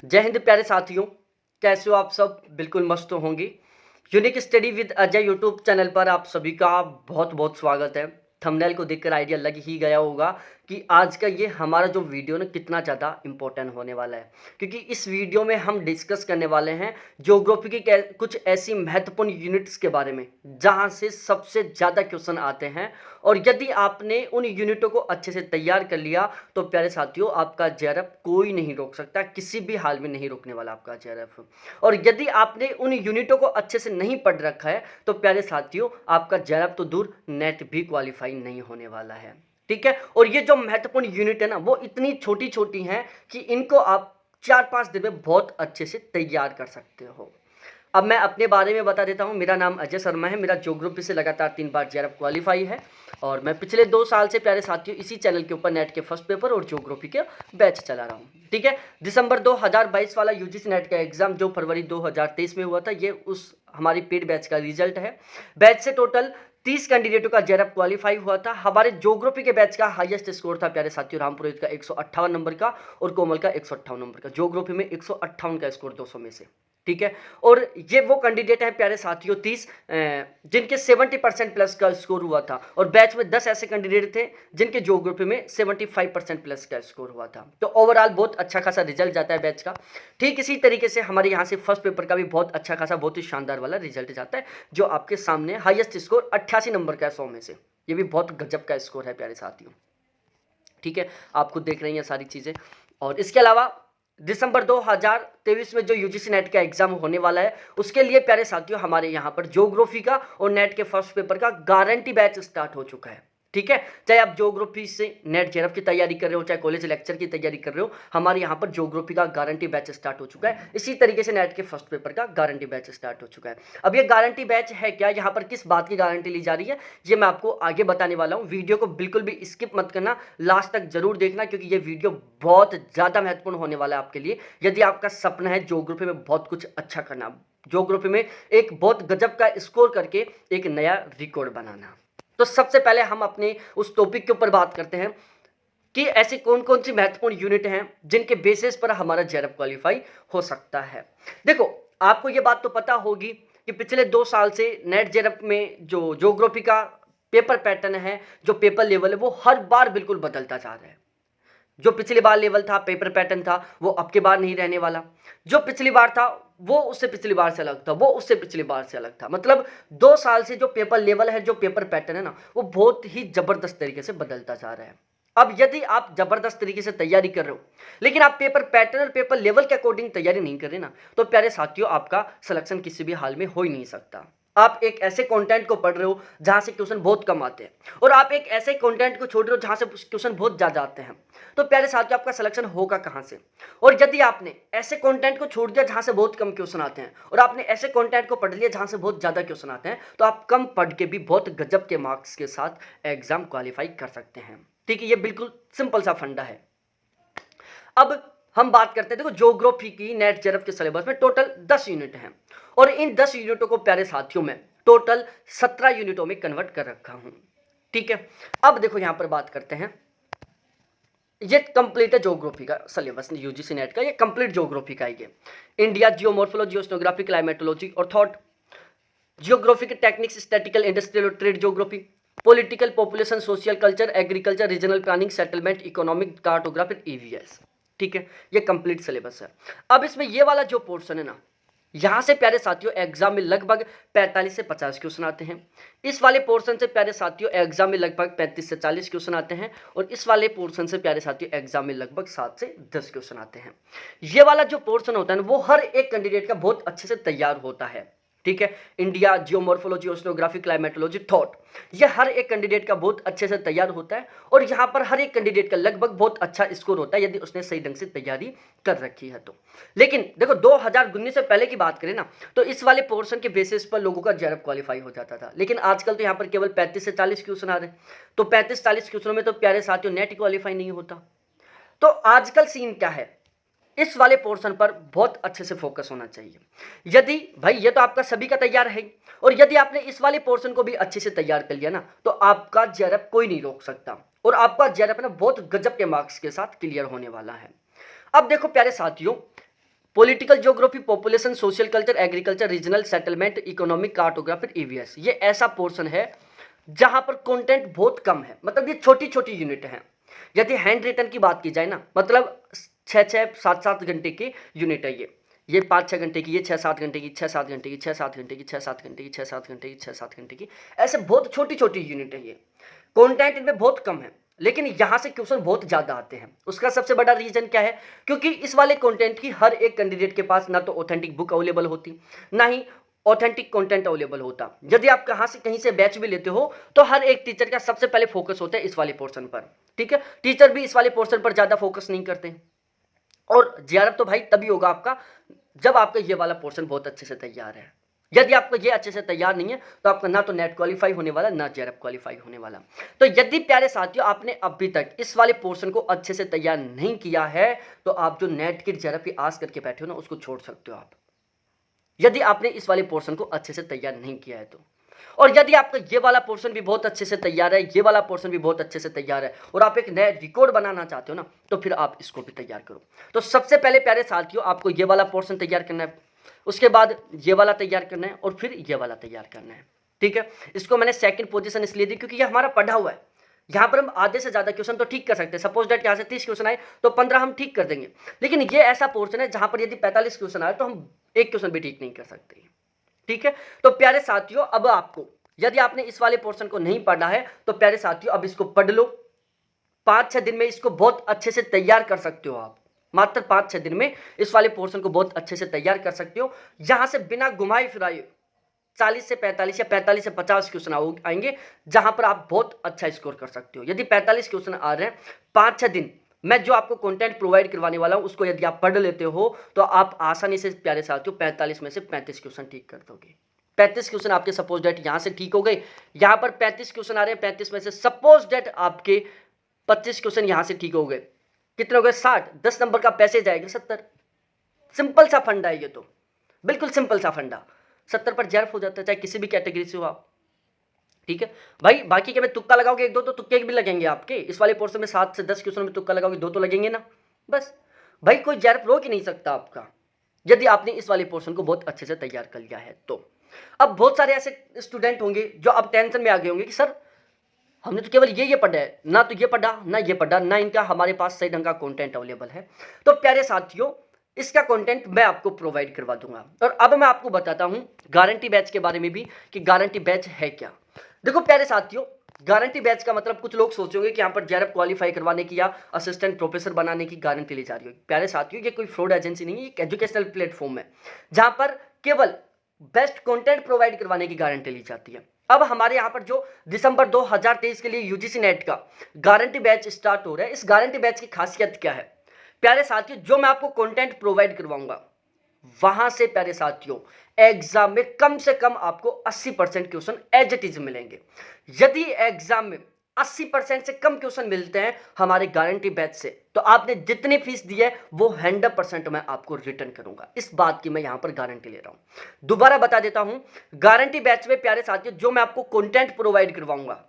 जय हिंद प्यारे साथियों, कैसे हो आप सब? बिल्कुल मस्त होंगे। Unique study with Ajay YouTube channel पर आप सभी का बहुत बहुत स्वागत है। थंबनेल को देखकर आइडिया लग ही गया होगा कि आज का ये हमारा जो वीडियो ना कितना ज़्यादा इम्पोर्टेंट होने वाला है, क्योंकि इस वीडियो में हम डिस्कस करने वाले हैं ज्योग्राफी की कुछ ऐसी महत्वपूर्ण यूनिट्स के बारे में जहाँ से सबसे ज़्यादा क्वेश्चन आते हैं। और यदि आपने उन यूनिटों को अच्छे से तैयार कर लिया तो प्यारे साथियों आपका जेआरएफ कोई नहीं रोक सकता, किसी भी हाल में नहीं रोकने वाला आपका जेआरएफ। और यदि आपने उन यूनिटों को अच्छे से नहीं पढ़ रखा है तो प्यारे साथियों आपका जेआरएफ तो दूर नेट भी क्वालिफाई नहीं होने वाला है। ठीक है, और ये जो महत्वपूर्ण यूनिट है ना वो इतनी छोटी छोटी हैं कि इनको आप 4-5 दिन में बहुत अच्छे से तैयार कर सकते हो। अब मैं अपने बारे में बता देता हूँ। मेरा नाम अजय शर्मा है। मेरा ज्योग्राफी से लगातार 3 बार जेआरएफ क्वालिफाई है और मैं पिछले 2 साल से प्यारे साथियों इसी चैनल के ऊपर नेट के फर्स्ट पेपर और ज्योग्राफी के बैच चला रहा हूँ। ठीक है, दिसंबर 2022 वाला यूजीसी नेट का एग्जाम जो फरवरी 2023 में हुआ था, ये उस हमारी पेड बैच का रिजल्ट है। बैच से टोटल 30 कैंडिडेटों का जेआरएफ क्वालिफाई हुआ था। हमारे ज्योग्राफी के बैच का हाईएस्ट स्कोर था प्यारे साथियों रामपुरोहित का 158 नंबर का और कोमल का 158 नंबर का। ज्योग्राफी में 158 का स्कोर 200 में से। ठीक है, और ये वो कैंडिडेट है प्यारे साथियों 30 जिनके 70% प्लस का स्कोर हुआ था। और बैच में 10 ऐसे कैंडिडेट थे जिनके ज्योग्राफी में 75% प्लस का स्कोर हुआ था। तो ओवरऑल बहुत अच्छा खासा रिजल्ट जाता है बैच का। ठीक इसी तरीके से हमारे यहाँ से फर्स्ट पेपर का भी बहुत अच्छा खासा, बहुत ही शानदार वाला रिजल्ट जाता है, जो आपके सामने हाईएस्ट स्कोर 88 नंबर का है 100 में से। ये भी बहुत गजब का स्कोर है प्यारे साथियों। ठीक है, आप खुद देख रहे हैं ये सारी चीज़ें। और इसके अलावा दिसंबर 2023 में जो यूजीसी नेट का एग्जाम होने वाला है उसके लिए प्यारे साथियों हमारे यहाँ पर ज्योग्राफी का और नेट के फर्स्ट पेपर का गारंटी बैच स्टार्ट हो चुका है। ठीक है, चाहे आप ज्योग्राफी से नेट जेआरएफ की तैयारी कर रहे हो, चाहे कॉलेज लेक्चर की तैयारी कर रहे हो, हमारे यहाँ पर ज्योग्राफी का गारंटी बैच स्टार्ट हो चुका है। इसी तरीके से नेट के फर्स्ट पेपर का गारंटी बैच स्टार्ट हो चुका है। अब ये गारंटी बैच है क्या, यहाँ पर किस बात की गारंटी ली जा रही है, ये मैं आपको आगे बताने वाला हूँ। वीडियो को बिल्कुल भी स्किप मत करना, लास्ट तक जरूर देखना, क्योंकि ये वीडियो बहुत ज़्यादा महत्वपूर्ण होने वाला है आपके लिए। यदि आपका सपना है ज्योग्राफी में बहुत कुछ अच्छा करना, ज्योग्राफी में एक बहुत गजब का स्कोर करके एक नया रिकॉर्ड बनाना, तो सबसे पहले हम अपने उस टॉपिक के ऊपर बात करते हैं कि ऐसी कौन कौन सी महत्वपूर्ण यूनिट हैं जिनके बेसिस पर हमारा जेआरएफ क्वालिफाई हो सकता है। देखो, आपको ये बात तो पता होगी कि पिछले 2 साल से नेट जेआरएफ में जो ज्योग्राफी का पेपर पैटर्न है, जो पेपर लेवल है, वो हर बार बिल्कुल बदलता जा रहा है। जो पिछली बार लेवल था, पेपर पैटर्न था, वो अब की बार नहीं रहने वाला। जो पिछली बार था वो उससे पिछली बार से अलग था, वो उससे पिछली बार से अलग था। मतलब 2 साल से जो पेपर लेवल है, जो पेपर पैटर्न है ना, वो बहुत ही जबरदस्त तरीके से बदलता जा रहा है। अब यदि आप जबरदस्त तरीके से तैयारी कर रहे हो लेकिन आप पेपर पैटर्न और पेपर लेवल के अकॉर्डिंग तैयारी नहीं कर रहे ना, तो प्यारे साथियों आपका सिलेक्शन किसी भी हाल में हो ही नहीं सकता। आप एक ऐसे कंटेंट को पढ़ रहे हो जहां से क्वेश्चन बहुत कम आते हैं और आप एक ऐसे कंटेंट को छोड़ रहे हो जहां से क्वेश्चन बहुत ज्यादा आते हैं, तो प्यारे साथियों आपका सिलेक्शन होगा कहां से। और यदि आपने ऐसे कंटेंट को छोड़ दिया जहां से बहुत कम क्वेश्चन आते हैं और आपने ऐसे कंटेंट को पढ़ लिया जहां से बहुत ज्यादा क्वेश्चन आते हैं, तो आप कम पढ़ के भी बहुत गजब के मार्क्स के साथ एग्जाम क्वालिफाई कर सकते हैं। ठीक है, ये बिल्कुल सिंपल सा फंडा है। अब हम बात करते हैं, देखो ज्योग्राफी की नेट जेआरएफ के सिलेबस में टोटल 10 यूनिट हैं और इन 10 यूनिटों को प्यारे साथियों में टोटल 17 यूनिटों में कन्वर्ट कर रखा हूं। ठीक है, अब देखो यहां पर बात करते हैं, ये कंप्लीट है ज्योग्राफी का सिलेबस यूजीसी नेट का, ये कंप्लीट ज्योग्राफी का है। ये इंडिया, जियोमॉर्फोलॉजी, ओशनोग्राफी, क्लाइमेटोलॉजी और thought, geographic techniques, statistical, industrial और trade geography, political, population, social, culture, agriculture, regional planning, settlement, economic, cartography, EVS. ठीक है, ये कंप्लीट सिलेबस है। अब इसमें ये वाला जो पोर्शन है ना, यहाँ से प्यारे साथियों एग्जाम में लगभग 45 से 50 क्वेश्चन आते हैं। इस वाले पोर्शन से प्यारे साथियों एग्जाम में लगभग 35 से 40 क्वेश्चन आते हैं और इस वाले पोर्शन से प्यारे साथियों एग्जाम में लगभग 7 से 10 क्वेश्चन आते हैं। ये वाला जो पोर्शन होता है ना, वो हर एक कैंडिडेट का बहुत अच्छे से तैयार होता है। ठीक है, India, geomorphology, oceanography, climatology, thought, ये हर एक कैंडिडेट का बहुत अच्छे से तैयार होता है और यहाँ पर हर एक कैंडिडेट का लगभग बहुत अच्छा स्कोर होता है यदि उसने सही ढंग से तैयारी कर रखी है तो। लेकिन देखो 2019 से पहले की बात करें ना, तो इस वाले पोर्शन के बेसिस पर लोगों का जेआरएफ क्वालिफाई हो जाता था, लेकिन आजकल तो यहाँ पर केवल 35 से 40 क्वेश्चन आ रहे हैं। तो 35-40 क्वेश्चनों में तो प्यारे साथियों नेट क्वालिफाई नहीं होता। तो आजकल सीन क्या है, इस वाले पोर्शन पर बहुत अच्छे से फोकस होना चाहिए। यदि भाई ये तो आपका सभी का तैयार है और यदि आपने इस वाले पोर्शन को भी अच्छे से तैयार कर लिया ना, तो आपका जेआरएफ कोई नहीं रोक सकता और आपका जेआरएफ ना बहुत गजब के मार्क्स के साथ क्लियर होने वाला है। अब देखो प्यारे साथियों, political geography, population, social culture, agriculture, regional settlement, economic, cartography, EVS. ये ऐसा पोर्शन है जहां पर कंटेंट बहुत कम है, मतलब ये छोटी छोटी यूनिट हैं। यदि हैंड रिटन की बात की जाए ना, मतलब 6-7 घंटे की यूनिट है ये 5-6 घंटे की, ये 6-7 घंटे की, 6-7 घंटे की, 6-7 घंटे की, 6-7 घंटे की, 6-7 घंटे की, 6-7 घंटे की, ऐसे बहुत छोटी छोटी यूनिट है ये। कंटेंट इनमें बहुत कम है, लेकिन यहां से क्वेश्चन बहुत ज्यादा आते हैं। उसका सबसे बड़ा रीजन क्या है? क्योंकि इस वाले कंटेंट की हर एक कैंडिडेट के पास ना तो ऑथेंटिक बुक अवेलेबल होती, ना ही ऑथेंटिक कंटेंट अवेलेबल होता। यदि आप कहीं से बैच भी लेते हो तो हर एक टीचर का सबसे पहले फोकस होता है इस वाले पोर्शन पर, ठीक है। टीचर भी इस वाले पोर्शन पर ज्यादा फोकस नहीं करते। और जेआरएफ तो भाई तभी होगा आपका जब आपका ये वाला पोर्शन बहुत अच्छे से तैयार है। यदि आपका ये अच्छे से तैयार नहीं है तो आपका ना तो नेट क्वालिफाई होने वाला, ना जेआरएफ क्वालिफाई होने वाला। तो यदि प्यारे साथियों आपने अभी तक इस वाले पोर्शन को अच्छे से तैयार नहीं किया है तो आप जो नेट की जेआरएफ की आस करके बैठे हो ना, उसको छोड़ सकते हो आप, यदि आपने इस वाले पोर्शन को अच्छे से तैयार नहीं किया है तो। और यदि आपका ये वाला पोर्शन भी बहुत अच्छे से तैयार है, ये वाला पोर्शन भी बहुत अच्छे से तैयार है, और आप एक नया रिकॉर्ड बनाना चाहते हो ना, तो फिर आप इसको भी तैयार करो। तो सबसे पहले प्यारे साथियों आपको ये वाला पोर्शन तैयार करना है, उसके बाद ये वाला तैयार करना है, और फिर ये वाला तैयार करना है, ठीक है। इसको मैंने सेकंड पोजीशन इसलिए दी क्योंकि ये हमारा पढ़ा हुआ है। यहाँ पर हम आधे से ज्यादा क्वेश्चन तो ठीक कर सकते हैं। सपोज दैट यहाँ से 30 क्वेश्चन आए तो 15 हम ठीक कर देंगे, लेकिन ये ऐसा पोर्शन है जहां पर यदि 45 क्वेश्चन आए तो हम एक क्वेश्चन भी ठीक नहीं कर सकते, ठीक है। तो प्यारे साथियों अब आपको, यदि आपने इस वाले पोर्शन को नहीं पढ़ा है तो प्यारे साथियों अब इसको पढ़ लो। 5-6 दिन में इसको बहुत अच्छे से तैयार कर सकते हो आप। मात्र 5-6 दिन में इस वाले पोर्शन को बहुत अच्छे से तैयार कर सकते हो। यहां से बिना घुमाए फिराए 40 से 45 या 45 से 50 क्वेश्चन आएंगे जहां पर आप बहुत अच्छा स्कोर कर सकते हो। यदि 45 क्वेश्चन आ रहे हैं 5-6 दिन, मैं जो आपको कंटेंट प्रोवाइड करवाने वाला हूं उसको यदि आप पढ़ लेते हो तो आप आसानी से प्यारे साथियों 45 में से 35 क्वेश्चन ठीक कर दोगे। 35 क्वेश्चन आपके सपोज डेट यहां से ठीक हो गए, यहां पर 35 क्वेश्चन आ रहे हैं, 35 में से सपोज डेट आपके 25 क्वेश्चन यहां से ठीक हो गए, कितने हो गए? 60। 10 नंबर का पैसे जाएगा 70। सिंपल सा फंडा है ये, तो बिल्कुल सिंपल सा फंडा। 70 पर जेआरएफ हो जाता है, चाहे किसी भी कैटेगरी से हो आप, ठीक है भाई। बाकी के में तुक्का लगाओगे, एक दो तो तुक्के भी लगेंगे आपके। इस वाले पोर्शन में 7 से 10 क्वेश्चन में तुक्का लगाओगे, 2 तो लगेंगे ना, बस भाई कोई जेआरएफ रोक ही नहीं सकता आपका, यदि आपने इस वाले पोर्शन को बहुत अच्छे से तैयार कर लिया है तो। अब बहुत सारे ऐसे स्टूडेंट होंगे जो अब टेंशन में आ गए होंगे कि सर हमने तो केवल ये पढ़ा है, ना तो ये पढ़ा ना ये पढ़ा, ना इनका हमारे पास सही ढंग का कंटेंट अवेलेबल है। तो प्यारे साथियों इसका कंटेंट मैं आपको प्रोवाइड करवा दूंगा। और अब मैं आपको बताता हूं गारंटी बैच के बारे में भी कि गारंटी बैच है क्या। देखो प्यारे साथियों, गारंटी बैच का मतलब कुछ लोग सोचेंगे कि यहाँ पर जेआरएफ क्वालिफाई करवाने की या असिस्टेंट प्रोफेसर बनाने की गारंटी ली जा रही है। प्यारे साथियों ये कोई फ्रॉड एजेंसी नहीं है, एक एजुकेशनल प्लेटफॉर्म है जहां पर केवल बेस्ट कंटेंट प्रोवाइड करवाने की गारंटी ली जाती है। अब हमारे यहाँ पर जो दिसंबर 2023 के लिए यूजीसी नेट का गारंटी बैच स्टार्ट हो रहा है, इस गारंटी बैच की खासियत क्या है? प्यारे साथियों जो मैं आपको कंटेंट प्रोवाइड करवाऊंगा वहां से प्यारे साथियों एग्जाम में कम से कम आपको 80% क्वेश्चन एज इट इज मिलेंगे। यदि एग्जाम में 80% से कम क्वेश्चन मिलते हैं हमारे गारंटी बैच से, तो आपने जितनी फीस दी है वो 100% मैं आपको रिटर्न करूंगा। इस बात की मैं यहां पर गारंटी ले रहा हूं। दोबारा बता देता हूं, गारंटी बैच में प्यारे साथियों जो मैं आपको कंटेंट प्रोवाइड करवाऊंगा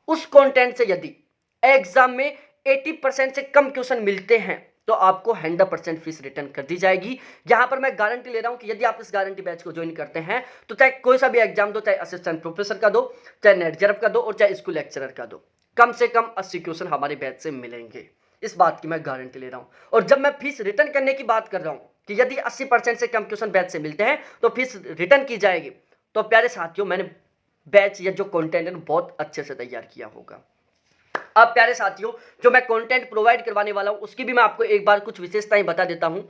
उस कंटेंट से यदि एग्जाम में 80% से कम क्वेश्चन मिलते हैं तो आपको 100% फीस रिटर्न कर दी जाएगी। यहां पर मैं गारंटी ले रहा हूं कि यदि आप इस गारंटी बैच को ज्वाइन करते हैं तो चाहे कोई सा भी एग्जाम दो, चाहे असिस्टेंट प्रोफेसर का दो, चाहे नेट जेआरएफ का दो, और चाहे स्कूल लेक्चरर का दो, कम से कम 80 क्वेश्चन हमारे बैच से मिलेंगे। इस बात की मैं गारंटी ले रहा हूं। और जब मैं फीस रिटर्न करने की बात कर रहा हूं कि यदि 80% से कम क्वेश्चन बैच से मिलते हैं तो फीस रिटर्न की जाएगी, तो प्यारे साथियों मैंने बैच या जो कंटेंट है बहुत अच्छे से तैयार किया होगा। अब प्यारे साथियों जो मैं कंटेंट प्रोवाइड करवाने वाला हूं उसकी भी मैं आपको एक बार कुछ विशेषताएं बता देता हूं।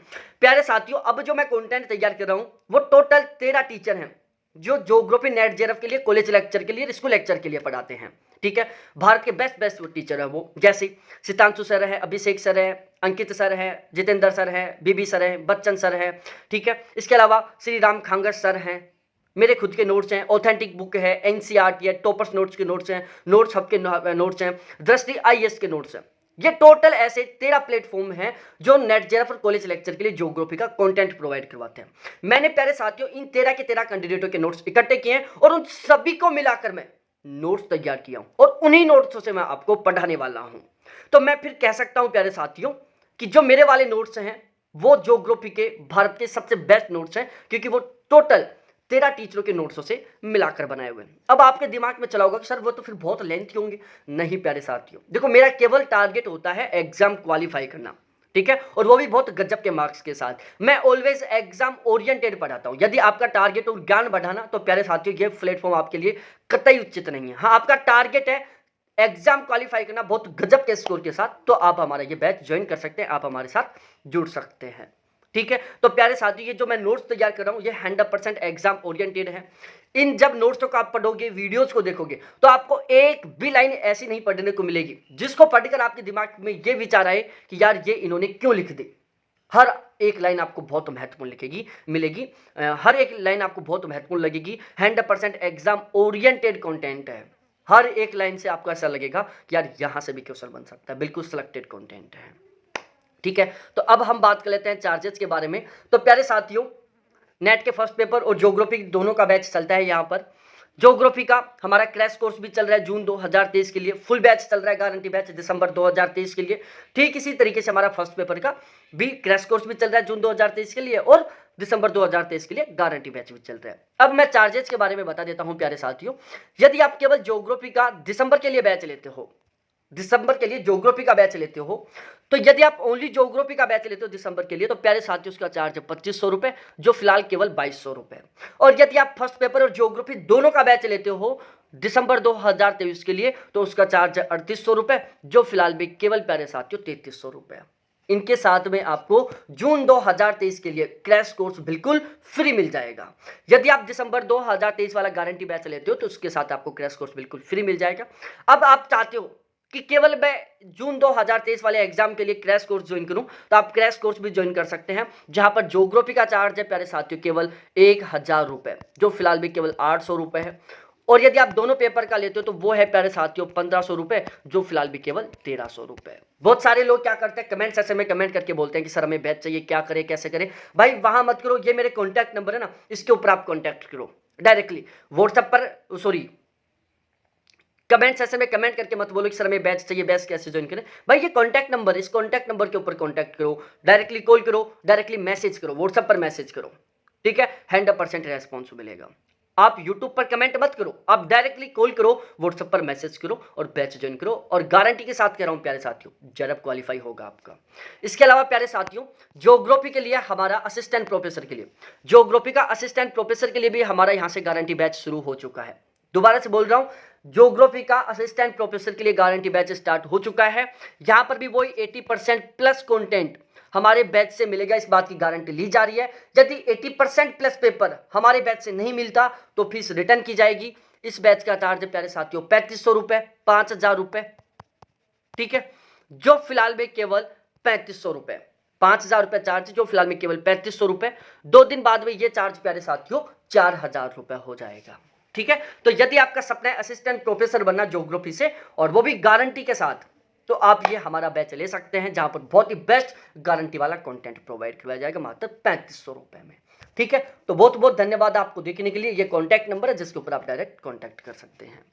प्यारे साथियों अब जो मैं कंटेंट तैयार कर रहा हूं वो टोटल 13 टीचर हैं जो ज्योग्राफी नेट जेआरएफ के लिए, कॉलेज लेक्चर के लिए, स्कूल लेक्चर के लिए पढ़ाते हैं, ठीक है। भारत के बेस्ट वो टीचर है वो, जैसे सितांशु सर है, अभिषेक सर है, अंकित सर है, जितेंद्र सर है, बीबी सर है, बच्चन सर है, ठीक है। इसके अलावा श्री राम खांगस सर हैं, मेरे खुद के नोट्स हैं, ऑथेंटिक बुक है, एनसीईआरटी है, टॉपर्स नोट्स के नोट्स हैं, नोट्स हब के नोट्स हैं, दृष्टि आईएएस के नोट्स हैं। ये टोटल ऐसे 13 प्लेटफॉर्म हैं जो नेट जेआरएफ और कॉलेज लेक्चर के लिए ज्योग्राफी का कंटेंट प्रोवाइड करवाते हैं। मैंने प्यारे साथियों इन 13 के 13 कैंडिडेटों के नोट्स इकट्ठे किए हैं और उन सभी को मिलाकर मैं नोट्स तैयार किया हूं और उन्हीं नोट्सों से मैं आपको पढ़ाने वाला हूं। तो मैं फिर कह सकता हूं प्यारे साथियों कि जो मेरे वाले नोट्स हैं वो ज्योग्राफी के भारत के सबसे बेस्ट नोट्स हैं, क्योंकि वो टोटल 13 टीचरों के नोट्सों से मिलाकर बनाए हुए हैं। अब आपके दिमाग में चला होगा कि सर वो तो फिर बहुत लेंथी होंगे। नहीं प्यारे साथियों, देखो मेरा केवल टारगेट होता है एग्जाम क्वालिफाई करना, ठीक है, और वो भी बहुत गजब के मार्क्स के साथ। मैं ऑलवेज एग्जाम ओरिएंटेड पढ़ाता हूं। यदि आपका टारगेट और ज्ञान बढ़ाना, तो प्यारे साथियों ये प्लेटफॉर्म आपके लिए कतई उचित नहीं है। हाँ, आपका टारगेट है एग्जाम क्वालिफाई करना बहुत गजब के स्कोर के साथ, तो आप हमारा ये बैच ज्वाइन कर सकते हैं, आप हमारे साथ जुड़ सकते हैं, ठीक है। तो प्यारे साथियों, ये जो मैं नोट्स तैयार कर रहा हूं, ये 100% एग्जाम ओरिएंटेड है। इन जब नोट्स को आप पढ़ोगे, वीडियोस को देखोगे, तो आपको एक भी लाइन ऐसी नहीं पढ़ने को मिलेगी जिसको पढ़कर आपके दिमाग में ये विचार आए कि यार ये इन्होंने क्यों लिख दी। हर एक लाइन आपको बहुत महत्वपूर्ण मिलेगी। हर एक लाइन आपको बहुत महत्वपूर्ण लगेगी। 100% एग्जाम ओरिएंटेड कंटेंट है। हर एक लाइन से आपको ऐसा लगेगा कि यार यहां से भी क्वेश्चन बन सकता है। बिल्कुल सिलेक्टेड कंटेंट है, ठीक है। तो अब हम बात कर लेते हैं चार्जेस के बारे में। तो प्यारे साथियों, नेट के फर्स्ट पेपर और ज्योग्राफी दोनों का बैच चलता है यहाँ पर। ज्योग्राफी का हमारा क्रैश कोर्स भी चल रहा है जून 2023 के लिए, फुल बैच चल रहा है, गारंटी बैच दिसंबर 2023 के लिए। ठीक इसी तरीके से हमारा फर्स्ट पेपर का भी क्रैश कोर्स भी चल रहा है जून 2023 के लिए, और दिसंबर 2023 के लिए गारंटी बैच भी चल रहा है। अब मैं चार्जेस के बारे में बता देता हूं प्यारे साथियों। यदि आप केवल ज्योग्राफी का दिसंबर के लिए बैच लेते हो, दिसंबर के लिए ज्योग्राफी का बैच लेते हो, तो यदि आप ओनली ज्योग्राफी का बैच लेते हो दिसंबर के लिए, तो प्यारे साथियों उसका चार्ज है 2500 रुपए, जो फिलहाल केवल 2200 रुपए। और यदि आप फर्स्ट पेपर और ज्योग्राफी दोनों का बैच लेते हो दिसंबर 2023 के लिए, तो उसका चार्ज है 3800 रुपए, जो फिलहाल भी केवल प्यारे साथियों 3300 रुपए। इनके साथ में आपको जून 2023 के लिए क्रैश कोर्स बिल्कुल फ्री मिल जाएगा। यदि आप दिसंबर 2023 वाला गारंटी बैच लेते हो, तो उसके साथ आपको क्रैश कोर्स बिल्कुल फ्री मिल जाएगा। अब आप चाहते हो कि केवल मैं जून 2023 वाले एग्जाम के लिए क्रैश कोर्स ज्वाइन करूं, तो आप क्रैश कोर्स भी ज्वाइन कर सकते हैं, जहां पर ज्योग्राफी का चार्ज है प्यारे साथियों केवल 1000 रुपए, जो फिलहाल भी केवल 800 रुपए है। और यदि आप दोनों पेपर का लेते हो, तो वो है प्यारे साथियों 1500 रुपए, जो फिलहाल भी केवल 1300 रुपए। बहुत सारे लोग क्या करते हैं, कमेंट सेक्शन में कमेंट करके बोलते हैं कि सर हमें बैच चाहिए, क्या करें कैसे करें। भाई वहां मत करो, ये मेरे कॉन्टैक्ट नंबर है ना, इसके ऊपर आप कॉन्टैक्ट करो डायरेक्टली व्हाट्सएप पर, सॉरी कमेंट सेक्शन में कमेंट करके मत बोलो कि सर हमें बैच चाहिए, बैच कैसे ज्वाइन करें। भाई ये कॉन्टैक्ट नंबर, इस कॉन्टैक्ट नंबर के ऊपर कॉन्टैक्ट करो, डायरेक्टली कॉल करो, डायरेक्टली मैसेज करो, व्हाट्सएप पर मैसेज करो, ठीक है। 100% रेस्पॉन्स मिलेगा। आप यूट्यूब पर कमेंट मत करो, आप डायरेक्टली कॉल करो, व्हाट्सएप पर मैसेज करो और बैच ज्वाइन करो। और गारंटी के साथ कह रहा हूं प्यारे साथियों, जरूर क्वालिफाई होगा आपका। इसके अलावा प्यारे साथियों, ज्योग्राफी के लिए हमारा असिस्टेंट प्रोफेसर के लिए, ज्योग्राफी का असिस्टेंट प्रोफेसर के लिए भी हमारा यहां से गारंटी बैच शुरू हो चुका है। दोबारा से बोल रहा हूं, ज्योग्राफी का असिस्टेंट प्रोफेसर के लिए गारंटी बैच स्टार्ट हो चुका है। यहां पर भी वही 80% प्लस कंटेंट हमारे बैच से मिलेगा, इस बात की गारंटी ली जा रही है। यदि 80% प्लस पेपर हमारे बैच से नहीं मिलता, तो फीस रिटर्न की जाएगी। इस बैच का चार्ज है प्यारे साथियों 3500 रुपए, 5000 रुपए, ठीक है, जो फिलहाल में केवल 3500 रुपए, 5000 रुपए चार्ज, जो फिलहाल में केवल 3500 रुपए। 2 दिन बाद में ये चार्ज प्यारे साथियों 4000 रुपए हो जाएगा, ठीक है। तो यदि आपका सपना है असिस्टेंट प्रोफेसर बनना ज्योग्राफी से, और वो भी गारंटी के साथ, तो आप ये हमारा बैच ले सकते हैं, जहां पर बहुत ही बेस्ट गारंटी वाला कंटेंट प्रोवाइड किया जाएगा मात्र 3500 रुपए में, ठीक है। तो बहुत बहुत धन्यवाद आपको देखने के लिए। ये कॉन्टैक्ट नंबर है जिसके ऊपर आप डायरेक्ट कॉन्टैक्ट कर सकते हैं।